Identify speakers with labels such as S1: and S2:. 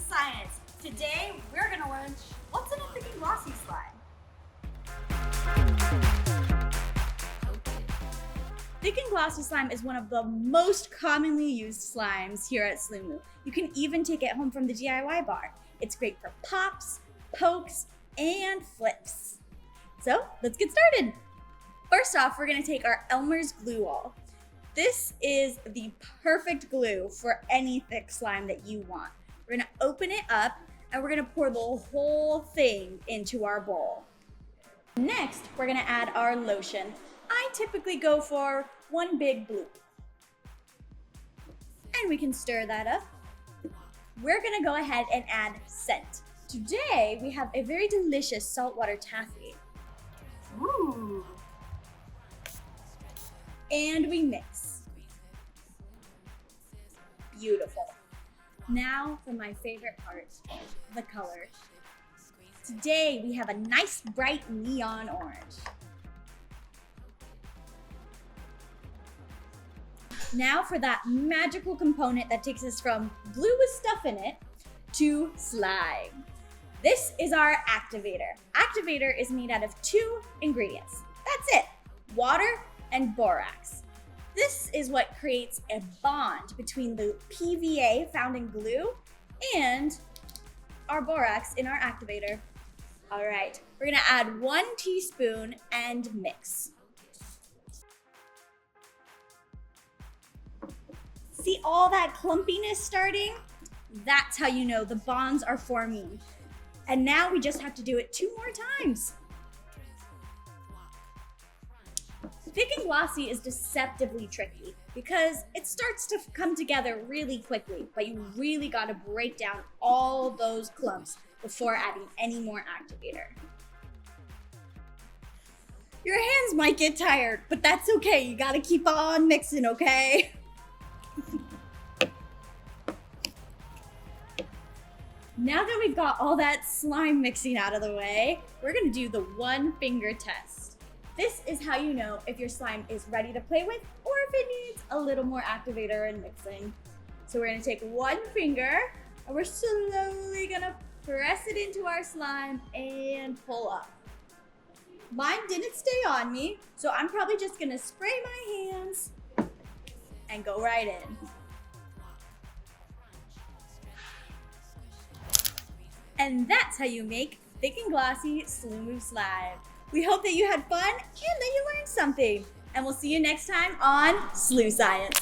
S1: SlooScience. Today we're gonna learn what's in a Thick Glossy slime. Thick and Glossy slime is one of the most commonly used slimes here at Sloomoo. You can even take it home from the DIY bar. It's great for pops, pokes, and flips. So let's get started. First off, we're gonna take our Elmer's glue all. This is the perfect glue for any thick slime that you want. We're gonna open it up and we're gonna pour the whole thing into our bowl. Next, we're gonna add our lotion. I typically go for one big bloop. And we can stir that up. We're gonna go ahead and add scent. Today, we have a very delicious saltwater taffy. Ooh. And we mix. Beautiful. Now for my favorite part, the color. Today we have a nice bright neon orange. Now for that magical component that takes us from glue with stuff in it to slime. This is our activator. Activator is made out of 2 ingredients. That's it, water and borax. This is what creates a bond between the PVA found in glue and our borax in our activator. All right, we're gonna add 1 teaspoon and mix. See all that clumpiness starting? That's how you know the bonds are forming. And now we just have to do it 2 more times. Thick and Glossy is deceptively tricky because it starts to come together really quickly, but you really gotta break down all those clumps before adding any more activator. Your hands might get tired, but that's okay. You gotta keep on mixing, okay? Now that we've got all that slime mixing out of the way, we're gonna do the 1-finger test. This is how you know if your slime is ready to play with or if it needs a little more activator and mixing. So we're gonna take 1 finger and we're slowly gonna press it into our slime and pull up. Mine didn't stay on me, so I'm probably just gonna spray my hands and go right in. And that's how you make Thick and Glossy Sloomoo slime. We hope that you had fun and that you learned something. And we'll see you next time on SlooScience.